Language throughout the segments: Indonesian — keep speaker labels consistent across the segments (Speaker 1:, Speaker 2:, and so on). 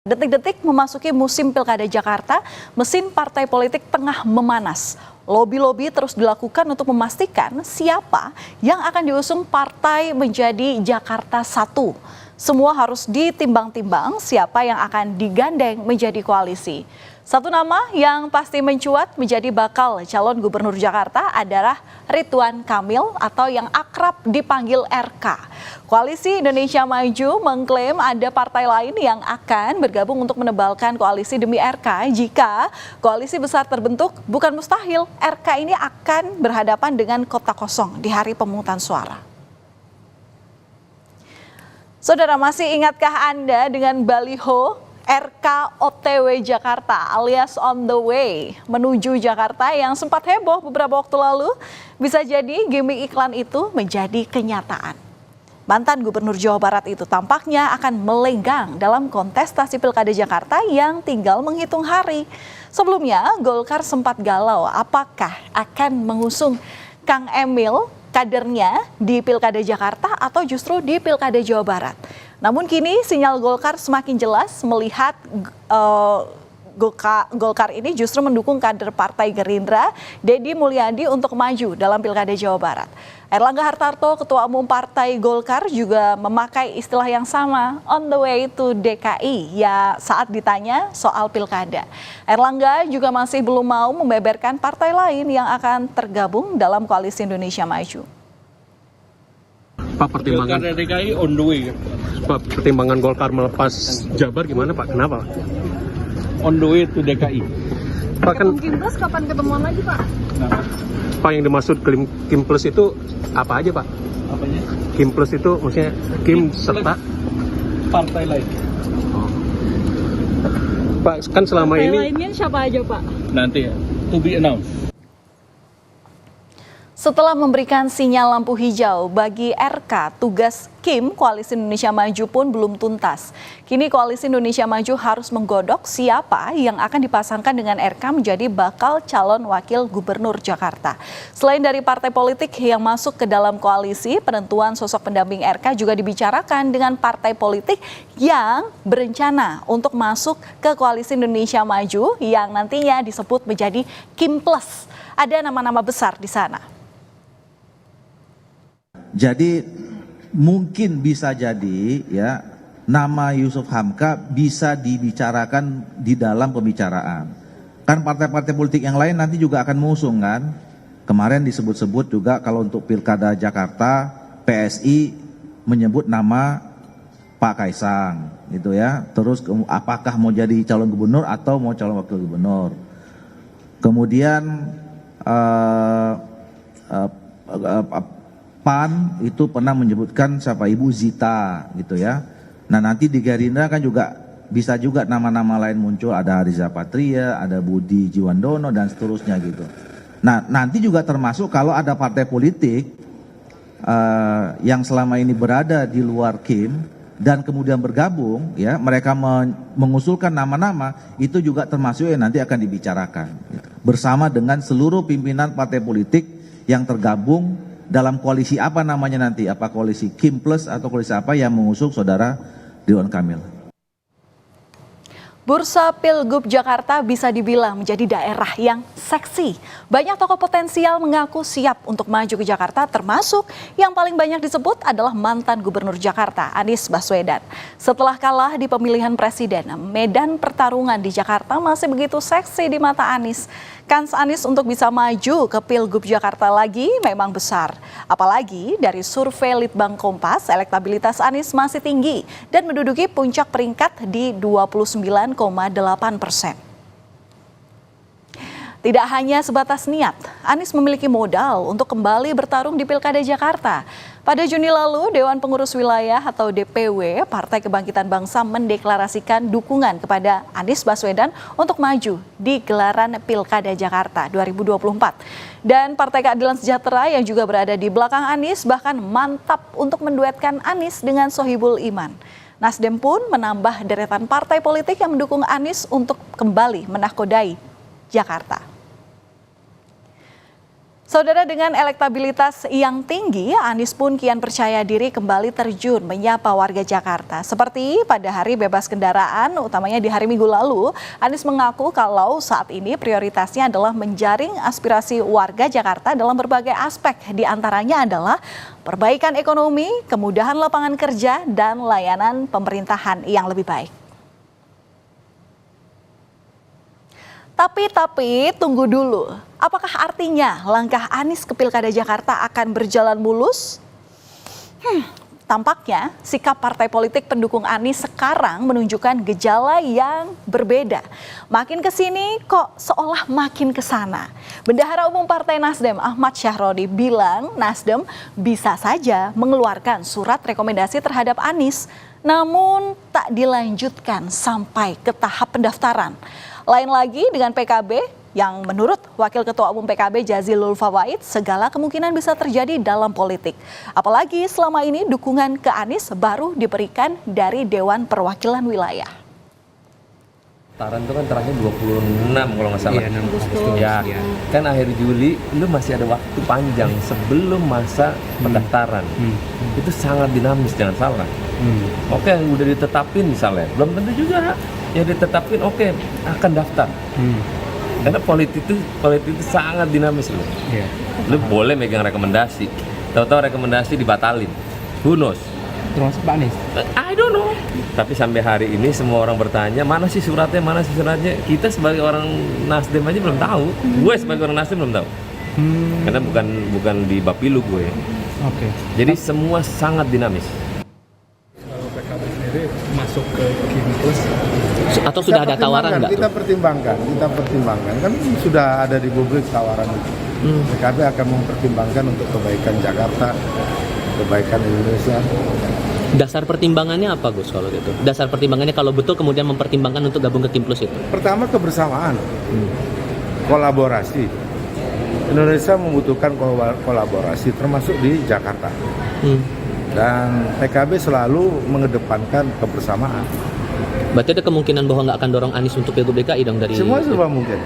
Speaker 1: Detik-detik memasuki musim Pilkada Jakarta, mesin partai politik tengah memanas. Lobi-lobi terus dilakukan untuk memastikan siapa yang akan diusung partai menjadi Jakarta 1. Semua harus ditimbang-timbang siapa yang akan digandeng menjadi koalisi. Satu nama yang pasti mencuat menjadi bakal calon gubernur Jakarta adalah Ridwan Kamil atau yang akrab dipanggil RK. Koalisi Indonesia Maju mengklaim ada partai lain yang akan bergabung untuk menebalkan koalisi demi RK. Jika koalisi besar terbentuk, bukan mustahil RK ini akan berhadapan dengan kota kosong di hari pemungutan suara. Saudara, masih ingatkah Anda dengan baliho RK OTW Jakarta alias on the way menuju Jakarta yang sempat heboh beberapa waktu lalu? Bisa jadi gimmick iklan itu menjadi kenyataan. Mantan Gubernur Jawa Barat itu tampaknya akan melenggang dalam kontestasi Pilkada Jakarta yang tinggal menghitung hari. Sebelumnya Golkar sempat galau apakah akan mengusung Kang Emil kadernya di Pilkada Jakarta atau justru di Pilkada Jawa Barat. Namun kini sinyal Golkar semakin jelas melihat Golkar ini justru mendukung kader Partai Gerindra, Deddy Mulyadi untuk maju dalam Pilkada Jawa Barat. Erlangga Hartarto, Ketua Umum Partai Golkar juga memakai istilah yang sama, on the way to DKI, ya saat ditanya soal Pilkada. Erlangga juga masih belum mau membeberkan partai lain yang akan tergabung dalam Koalisi Indonesia Maju.
Speaker 2: Pak, pertimbangan
Speaker 3: DKI on the way.
Speaker 2: Pak, pertimbangan Golkar melepas Jabar gimana Pak? Kenapa?
Speaker 3: On the way to DKI.
Speaker 2: Pak, kan
Speaker 4: Kimples kapan ketemuan lagi Pak?
Speaker 3: Nah,
Speaker 2: Pak, yang dimaksud Kim Plus itu apa aja Pak?
Speaker 3: apanya?
Speaker 2: Kim Plus itu maksudnya Kim serta
Speaker 3: Partai lain.
Speaker 2: Pak, kan selama
Speaker 4: Partai
Speaker 2: ini
Speaker 4: lainnya siapa aja Pak?
Speaker 3: Nanti ya, to be announced.
Speaker 1: Setelah memberikan sinyal lampu hijau bagi RK, tugas Kim Koalisi Indonesia Maju pun belum tuntas. Kini Koalisi Indonesia Maju harus menggodok siapa yang akan dipasangkan dengan RK menjadi bakal calon wakil gubernur Jakarta. Selain dari partai politik yang masuk ke dalam koalisi, penentuan sosok pendamping RK juga dibicarakan dengan partai politik yang berencana untuk masuk ke Koalisi Indonesia Maju yang nantinya disebut menjadi Kim Plus. Ada nama-nama besar di sana.
Speaker 5: Jadi mungkin bisa jadi ya nama Yusuf Hamka bisa dibicarakan di dalam pembicaraan. Kan partai-partai politik yang lain nanti juga akan mengusung kan. Kemarin disebut-sebut juga kalau untuk Pilkada Jakarta PSI menyebut nama Pak Kaisang gitu ya. Terus apakah mau jadi calon gubernur atau mau calon wakil gubernur. Kemudian PAN itu pernah menyebutkan siapa Ibu Zita gitu ya. Nah nanti di Gerindra kan juga bisa juga nama-nama lain muncul, ada Riza Patria, ada Budi Jiwandono dan seterusnya gitu. Nah nanti juga termasuk kalau ada partai politik yang selama ini berada di luar Kim dan kemudian bergabung ya, mereka mengusulkan nama-nama itu juga termasuk yang nanti akan dibicarakan gitu. Bersama dengan seluruh pimpinan partai politik yang tergabung dalam koalisi apa namanya nanti, apa koalisi Kim Plus atau koalisi apa yang mengusung saudara Ridwan Kamil.
Speaker 1: Bursa Pilgub Jakarta bisa dibilang menjadi daerah yang seksi. Banyak tokoh potensial mengaku siap untuk maju ke Jakarta, termasuk yang paling banyak disebut adalah mantan Gubernur Jakarta, Anies Baswedan. Setelah kalah di pemilihan presiden, medan pertarungan di Jakarta masih begitu seksi di mata Anies. Kans Anies untuk bisa maju ke Pilgub Jakarta lagi memang besar. Apalagi dari survei Litbang Kompas, elektabilitas Anies masih tinggi dan menduduki puncak peringkat di 29,8%. Tidak hanya sebatas niat, Anies memiliki modal untuk kembali bertarung di Pilkada Jakarta. Pada Juni lalu, Dewan Pengurus Wilayah atau DPW Partai Kebangkitan Bangsa mendeklarasikan dukungan kepada Anies Baswedan untuk maju di gelaran Pilkada Jakarta 2024. Dan Partai Keadilan Sejahtera yang juga berada di belakang Anies bahkan mantap untuk menduetkan Anies dengan Sohibul Iman. Nasdem pun menambah deretan partai politik yang mendukung Anies untuk kembali menahkodai Jakarta. Saudara, dengan elektabilitas yang tinggi, Anies pun kian percaya diri kembali terjun menyapa warga Jakarta. Seperti pada hari bebas kendaraan, utamanya di hari Minggu lalu, Anies mengaku kalau saat ini prioritasnya adalah menjaring aspirasi warga Jakarta dalam berbagai aspek. Di antaranya adalah perbaikan ekonomi, kemudahan lapangan kerja, dan layanan pemerintahan yang lebih baik. Tapi tunggu dulu. Apakah artinya langkah Anies ke Pilkada Jakarta akan berjalan mulus? Tampaknya sikap partai politik pendukung Anies sekarang menunjukkan gejala yang berbeda. Makin ke sini kok seolah makin ke sana. Bendahara Umum Partai Nasdem Ahmad Syahroni bilang Nasdem bisa saja mengeluarkan surat rekomendasi terhadap Anies, namun tak dilanjutkan sampai ke tahap pendaftaran. Lain lagi dengan PKB yang menurut Wakil Ketua Umum PKB Jazilul Fawait segala kemungkinan bisa terjadi dalam politik. Apalagi selama ini dukungan ke Anies baru diberikan dari Dewan Perwakilan Wilayah.
Speaker 6: Pendaftaran itu kan terakhir 26 kalau nggak salah. Ya, kan akhir Juli lu masih ada waktu panjang sebelum masa pendaftaran. Itu sangat dinamis, jangan salah. Oke, udah ditetapin misalnya, belum tentu juga yang ditetapin akan daftar. Karena politik itu sangat dinamis loh. Lu boleh megang rekomendasi, tahu-tahu rekomendasi dibatalin. Who knows?
Speaker 7: Termasuk Pak Anies?
Speaker 6: I don't know. Tapi sampai hari ini semua orang bertanya, mana sih suratnya? Kita sebagai orang Nasdem aja belum tahu. Gue sebagai orang Nasdem belum tahu. Karena bukan di Bapilu gue.
Speaker 7: Oke.
Speaker 6: Jadi semua sangat dinamis.
Speaker 3: Kalau PKB sendiri masuk ke Kimpus
Speaker 7: Atau sudah ada tawaran nggak?
Speaker 8: Kita pertimbangkan. Kan sudah ada di publik tawaran itu. PKB akan mempertimbangkan untuk kebaikan Jakarta, kebaikan Indonesia.
Speaker 7: Dasar pertimbangannya apa Gus kalau gitu? Dasar pertimbangannya kalau betul kemudian mempertimbangkan untuk gabung ke Kimplus itu?
Speaker 8: Pertama kebersamaan, kolaborasi. Indonesia membutuhkan kolaborasi termasuk di Jakarta. Dan PKB selalu mengedepankan kebersamaan.
Speaker 7: Berarti ada kemungkinan bahwa nggak akan dorong Anies untuk Pilgub DKI dong dari...
Speaker 8: Semua mungkin.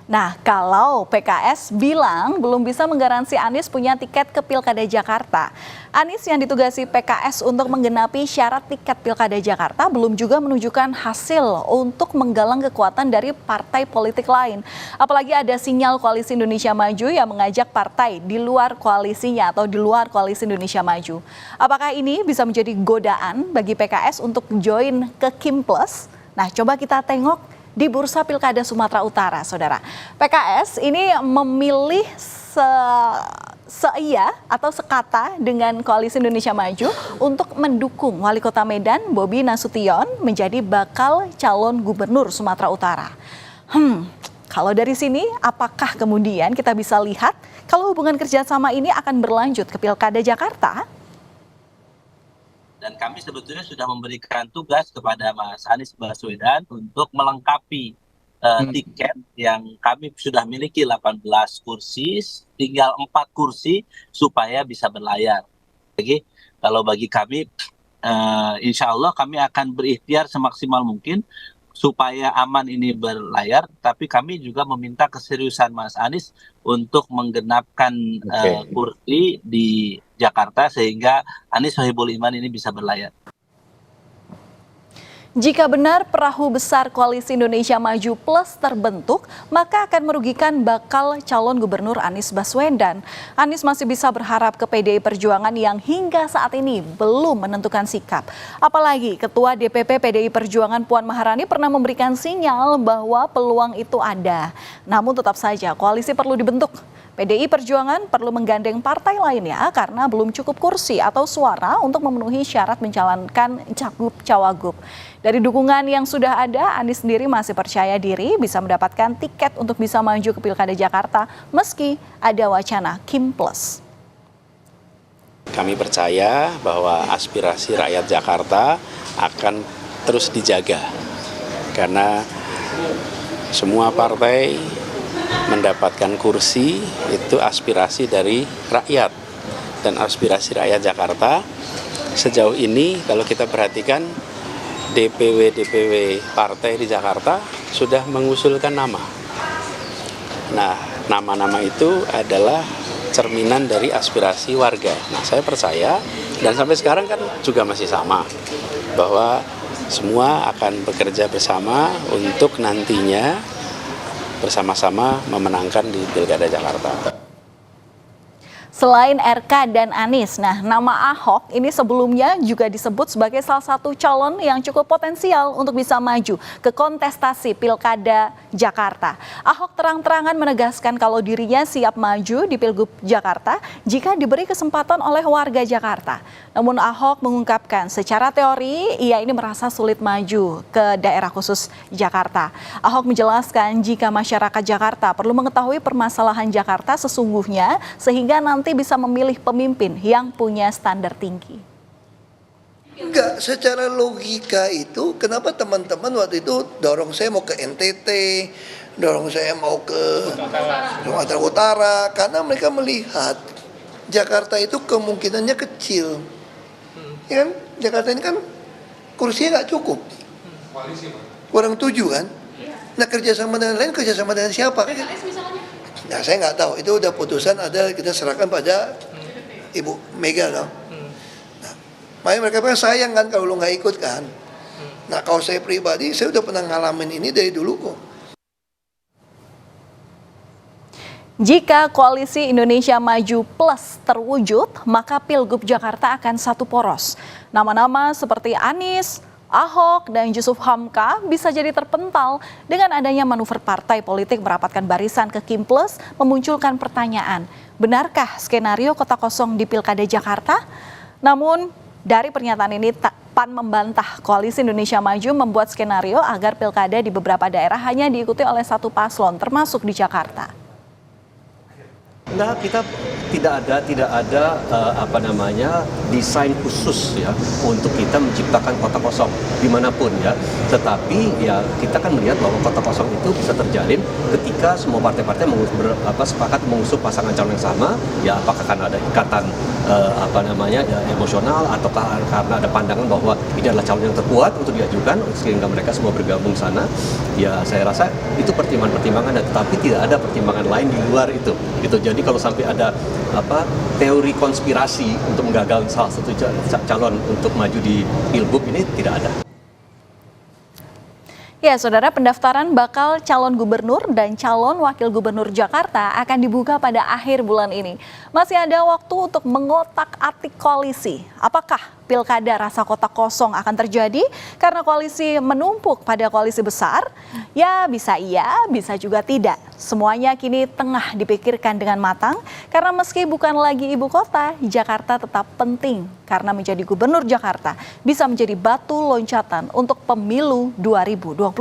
Speaker 1: Nah, kalau PKS bilang belum bisa menggaransi Anies punya tiket ke Pilkada Jakarta. Anies yang ditugasi PKS untuk menggenapi syarat tiket Pilkada Jakarta belum juga menunjukkan hasil untuk menggalang kekuatan dari partai politik lain. Apalagi ada sinyal Koalisi Indonesia Maju yang mengajak partai di luar koalisinya atau di luar Koalisi Indonesia Maju. Apakah ini bisa menjadi godaan bagi PKS untuk join ke Kimplus? Nah, coba kita tengok di Bursa Pilkada Sumatera Utara, saudara. PKS ini memilih seia atau sekata dengan Koalisi Indonesia Maju untuk mendukung Wali Kota Medan Bobi Nasution menjadi bakal calon gubernur Sumatera Utara. Kalau dari sini, apakah kemudian kita bisa lihat kalau hubungan kerjasama ini akan berlanjut ke Pilkada Jakarta?
Speaker 9: Dan kami sebetulnya sudah memberikan tugas kepada Mas Anies Baswedan untuk melengkapi tiket yang kami sudah miliki 18 kursi, tinggal 4 kursi supaya bisa berlayar. Jadi kalau bagi kami, insya Allah kami akan berikhtiar semaksimal mungkin supaya aman ini berlayar, tapi kami juga meminta keseriusan Mas Anies untuk menggenapkan kursi di Jakarta sehingga Anies Sohibul Iman ini bisa berlayar.
Speaker 1: Jika benar perahu besar Koalisi Indonesia Maju Plus terbentuk, maka akan merugikan bakal calon gubernur Anies Baswedan. Anies masih bisa berharap ke PDI Perjuangan yang hingga saat ini belum menentukan sikap. Apalagi Ketua DPP PDI Perjuangan Puan Maharani pernah memberikan sinyal bahwa peluang itu ada. Namun tetap saja koalisi perlu dibentuk. PDI Perjuangan perlu menggandeng partai lainnya karena belum cukup kursi atau suara untuk memenuhi syarat mencalonkan cagup-cawagup. Dari dukungan yang sudah ada, Anies sendiri masih percaya diri bisa mendapatkan tiket untuk bisa maju ke Pilkada Jakarta meski ada wacana Kimplus.
Speaker 10: Kami percaya bahwa aspirasi rakyat Jakarta akan terus dijaga karena semua partai mendapatkan kursi itu aspirasi dari rakyat, dan aspirasi rakyat Jakarta sejauh ini kalau kita perhatikan DPW partai di Jakarta sudah mengusulkan nama. Nah, nama-nama itu adalah cerminan dari aspirasi warga. Nah, saya percaya dan sampai sekarang kan juga masih sama bahwa semua akan bekerja bersama untuk nantinya bersama-sama memenangkan di Pilkada Jakarta.
Speaker 1: Selain RK dan Anies, nama Ahok ini sebelumnya juga disebut sebagai salah satu calon yang cukup potensial untuk bisa maju ke kontestasi Pilkada Jakarta. Ahok terang-terangan menegaskan kalau dirinya siap maju di Pilgub Jakarta jika diberi kesempatan oleh warga Jakarta. Namun Ahok mengungkapkan secara teori ia ini merasa sulit maju ke daerah khusus Jakarta. Ahok menjelaskan jika masyarakat Jakarta perlu mengetahui permasalahan Jakarta sesungguhnya sehingga nanti bisa memilih pemimpin yang punya standar tinggi.
Speaker 11: Enggak, secara logika itu kenapa teman-teman waktu itu dorong saya mau ke NTT, dorong saya mau ke Sumatera Utara, karena mereka melihat Jakarta itu kemungkinannya kecil. Ya kan? Jakarta ini kan kursinya nggak cukup. Kurang 7 kan? Nah kerjasama dengan lain, kerjasama dengan siapa? Nah saya nggak tahu, itu udah putusan ada kita serahkan pada Ibu Mega loh. Nah, makanya mereka bilang sayang kan kalau lu nggak ikut kan. Nah kalau saya pribadi, saya udah pernah ngalamin ini dari dulu kok.
Speaker 1: Jika koalisi Indonesia Maju Plus terwujud, maka Pilgub Jakarta akan satu poros. Nama-nama seperti Anies, Ahok, dan Jusuf Hamka bisa jadi terpental dengan adanya manuver partai politik merapatkan barisan ke Kim Plus memunculkan pertanyaan, benarkah skenario kota kosong di Pilkada Jakarta? Namun dari pernyataan ini PAN membantah koalisi Indonesia Maju membuat skenario agar pilkada di beberapa daerah hanya diikuti oleh satu paslon termasuk di Jakarta.
Speaker 12: Enggak, kita tidak ada desain khusus ya untuk kita menciptakan kota kosong dimanapun ya. Tetapi ya kita kan melihat bahwa kota kosong itu bisa terjalin ketika semua partai-partai sepakat mengusung pasangan calon yang sama. Ya apakah karena ada ikatan emosional ataukah karena ada pandangan bahwa ini adalah calon yang terkuat untuk diajukan sehingga mereka semua bergabung sana. Ya saya rasa itu pertimbangan-pertimbangan, tetapi tidak ada pertimbangan lain di luar itu. Gitu. Jadi kalau sampai ada teori konspirasi untuk menggagalkan salah satu calon untuk maju di Pilgub ini tidak ada.
Speaker 1: Ya, saudara, pendaftaran bakal calon gubernur dan calon wakil gubernur Jakarta akan dibuka pada akhir bulan ini. Masih ada waktu untuk mengotak-atik koalisi. Apakah pilkada rasa kota kosong akan terjadi karena koalisi menumpuk pada koalisi besar? Ya, bisa iya, bisa juga tidak. Semuanya kini tengah dipikirkan dengan matang karena meski bukan lagi ibu kota, Jakarta tetap penting karena menjadi gubernur Jakarta bisa menjadi batu loncatan untuk pemilu 2029.